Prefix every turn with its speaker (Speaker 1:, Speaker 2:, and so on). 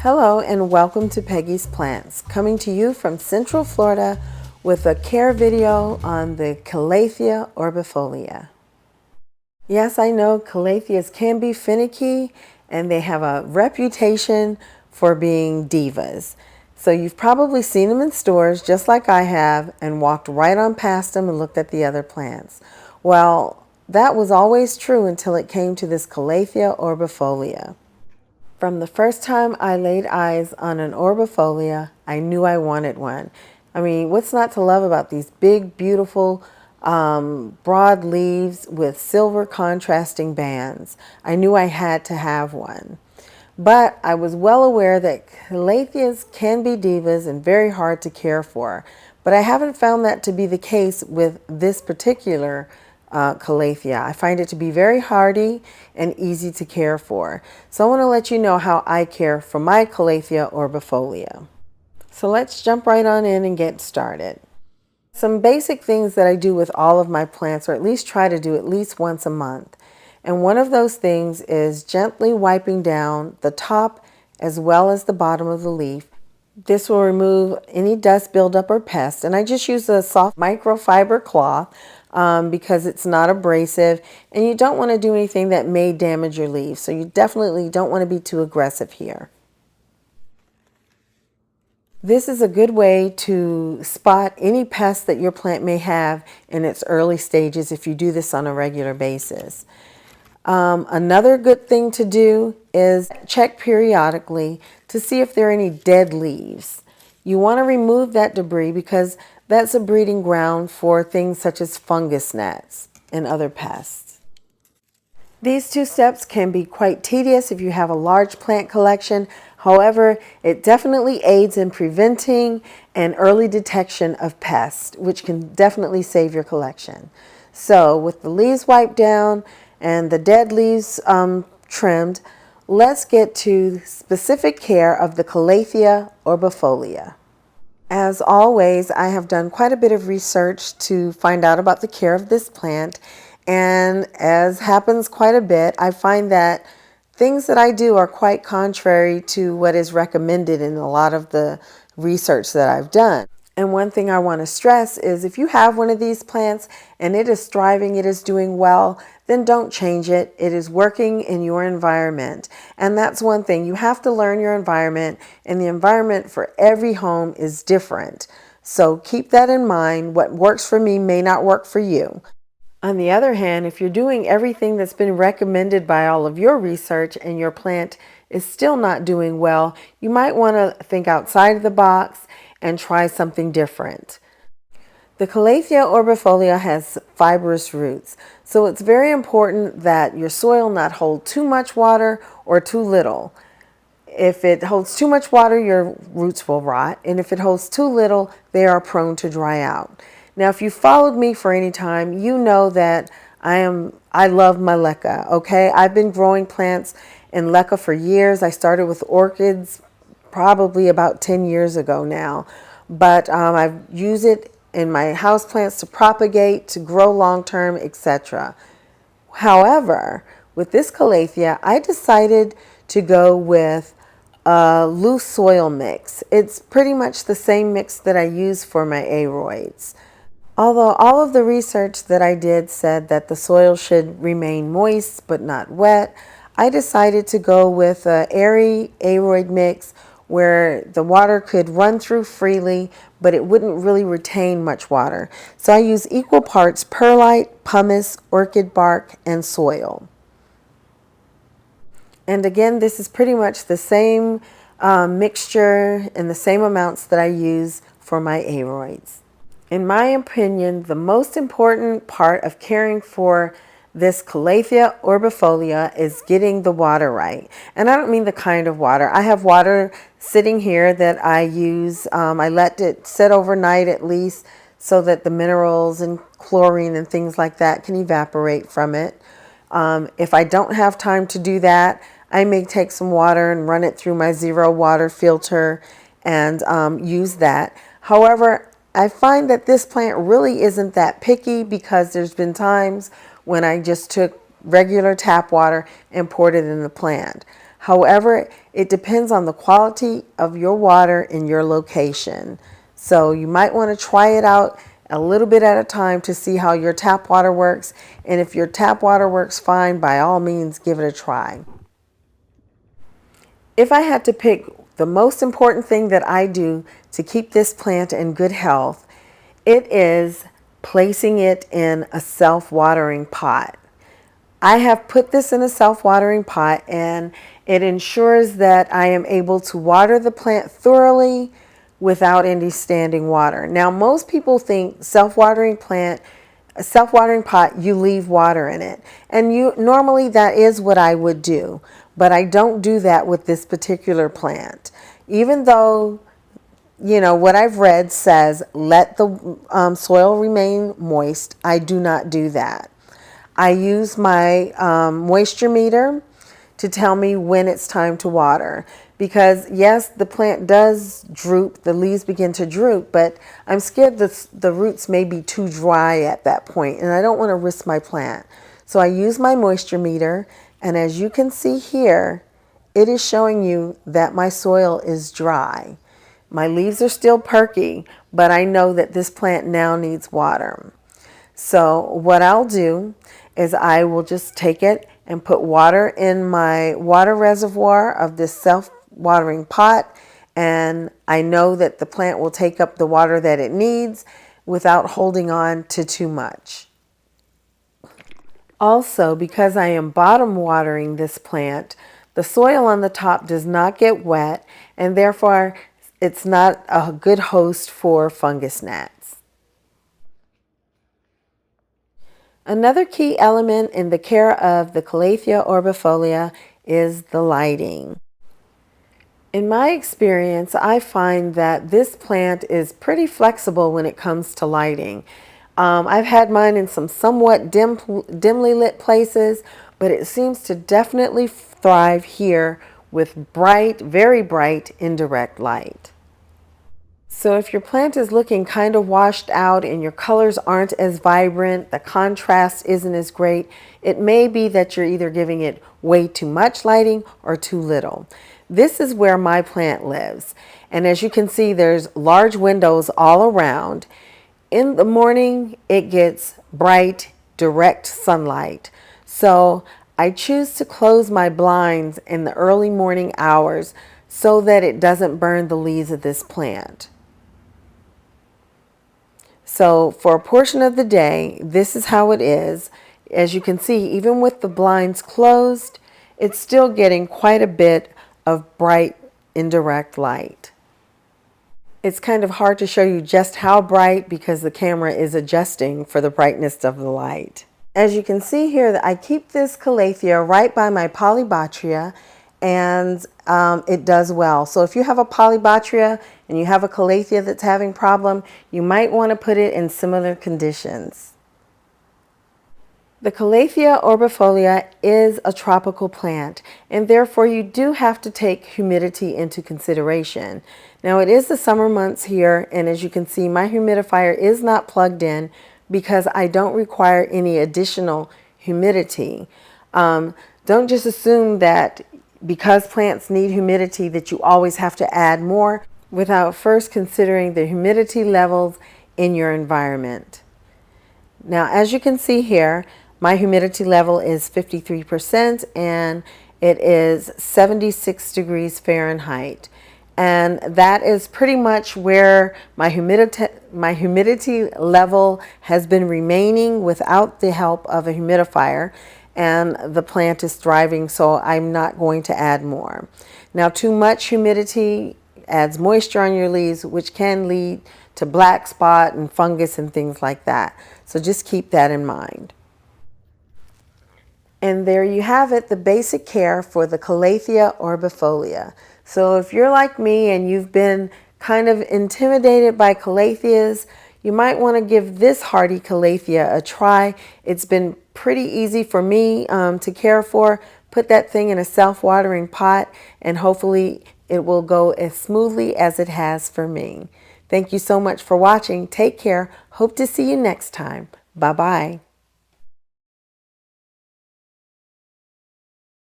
Speaker 1: Hello and welcome to Peggy's Plants, coming to you from Central Florida with a care video on the Calathea Orbifolia. Yes, I know Calatheas can be finicky and they have a reputation for being divas. So you've probably seen them in stores just like I have and walked right on past them and looked at the other plants. Well, that was always true until it came to this Calathea Orbifolia. From the first time I laid eyes on an Orbifolia, I knew I wanted one. I mean, what's not to love about these big, beautiful, broad leaves with silver contrasting bands? I knew I had to have one. But I was well aware that Calatheas can be divas and very hard to care for. But I haven't found that to be the case with this particular Calathea. I find it to be very hardy and easy to care for. So I want to let you know how I care for my Calathea Orbifolia. So let's jump right on in and get started. Some basic things that I do with all of my plants, or at least try to do at least once a month. And one of those things is gently wiping down the top as well as the bottom of the leaf. This will remove any dust buildup or pests. And I just use a soft microfiber cloth because it's not abrasive. And you don't want to do anything that may damage your leaves. So you definitely don't want to be too aggressive here. This is a good way to spot any pests that your plant may have in its early stages if you do this on a regular basis. Another good thing to do is check periodically to see if there are any dead leaves. You want to remove that debris because that's a breeding ground for things such as fungus gnats and other pests. These two steps can be quite tedious if you have a large plant collection. However, it definitely aids in preventing and early detection of pests, which can definitely save your collection. So with the leaves wiped down and the dead leaves trimmed, let's get to specific care of the Calathea Orbifolia. As always, I have done quite a bit of research to find out about the care of this plant, and as happens quite a bit, I find that things that I do are quite contrary to what is recommended in a lot of the research that I've done. And one thing I want to stress is if you have one of these plants and it is thriving, it is doing well, then don't change it. It is working in your environment. And that's one thing. You have to learn your environment, and the environment for every home is different. So keep that in mind. What works for me may not work for you. On the other hand, if you're doing everything that's been recommended by all of your research and your plant is still not doing well, you might want to think outside of the box and try something different. The Calathea Orbifolia has fibrous roots, so it's very important that your soil not hold too much water or too little. If it holds too much water, your roots will rot, and if it holds too little, they are prone to dry out. Now, if you followed me for any time, you know that I love my leca, okay? I've been growing plants in leca for years. I started with orchids probably about 10 years ago now, but I've used it in my houseplants to propagate, to grow long-term, etc. However, with this Calathea, I decided to go with a loose soil mix. It's pretty much the same mix that I use for my aroids. Although all of the research that I did said that the soil should remain moist but not wet, I decided to go with an airy aroid mix where the water could run through freely, but it wouldn't really retain much water. So I use equal parts perlite, pumice, orchid bark, and soil. And again, this is pretty much the same mixture and the same amounts that I use for my aroids. In my opinion, the most important part of caring for this Calathea Orbifolia is getting the water right. And I don't mean the kind of water. I have water sitting here that I use. I let it sit overnight at least so that the minerals and chlorine and things like that can evaporate from it. If I don't have time to do that, I may take some water and run it through my zero water filter and use that. However, I find that this plant really isn't that picky because there's been times when I just took regular tap water and poured it in the plant. However, It depends on the quality of your water in your location. So you might want to try it out a little bit at a time to see how your tap water works. And if your tap water works fine, by all means, give it a try. If I had to pick the most important thing that I do to keep this plant in good health, it is placing it in a self-watering pot. I have put this in a self-watering pot, and it ensures that I am able to water the plant thoroughly without any standing water. Now, most people think self-watering pot, you leave water in it. And normally that is what I would do, but I don't do that with this particular plant. Even though, what I've read says let the soil remain moist, I do not do that. I use my moisture meter to tell me when it's time to water. Because yes, the plant does droop, the leaves begin to droop, but I'm scared the roots may be too dry at that point, and I don't want to risk my plant. So I use my moisture meter, and as you can see here, it is showing you that my soil is dry. My leaves are still perky, but I know that this plant now needs water. So what I'll do is I will just take it and put water in my water reservoir of this self-watering pot, and I know that the plant will take up the water that it needs without holding on to too much. Also, because I am bottom watering this plant, the soil on the top does not get wet, and therefore it's not a good host for fungus gnats. Another key element in the care of the Calathea Orbifolia is the lighting. In my experience, I find that this plant is pretty flexible when it comes to lighting. I've had mine in some somewhat dimly lit places, but it seems to definitely thrive here with bright, very bright indirect light. So if your plant is looking kind of washed out and your colors aren't as vibrant, the contrast isn't as great, it may be that you're either giving it way too much lighting or too little. This is where my plant lives. And as you can see, there's large windows all around. In the morning, it gets bright, direct sunlight. So I choose to close my blinds in the early morning hours so that it doesn't burn the leaves of this plant. So for a portion of the day, this is how it is. As you can see, even with the blinds closed, it's still getting quite a bit of bright indirect light. It's kind of hard to show you just how bright because the camera is adjusting for the brightness of the light. As you can see here, I keep this Calathea right by my polybatria, and it does well. So if you have a polybatria and you have a Calathea that's having problem, you might want to put it in similar conditions. The Calathea Orbifolia is a tropical plant, and therefore you do have to take humidity into consideration. Now it is the summer months here, and as you can see, my humidifier is not plugged in because I don't require any additional humidity. Don't just assume that because plants need humidity that you always have to add more without first considering the humidity levels in your environment. Now, as you can see here, my humidity level is 53% and it is 76 degrees Fahrenheit. And that is pretty much where my humidity level has been remaining without the help of a humidifier. And the plant is thriving, so I'm not going to add more. Now, too much humidity adds moisture on your leaves, which can lead to black spot and fungus and things like that. So just keep that in mind. And there you have it, the basic care for the Calathea Orbifolia. So if you're like me and you've been kind of intimidated by Calatheas, you might want to give this hardy Calathea a try. It's been pretty easy for me to care for. Put that thing in a self-watering pot and hopefully it will go as smoothly as it has for me. Thank you so much for watching. Take care. Hope to see you next time. Bye-bye.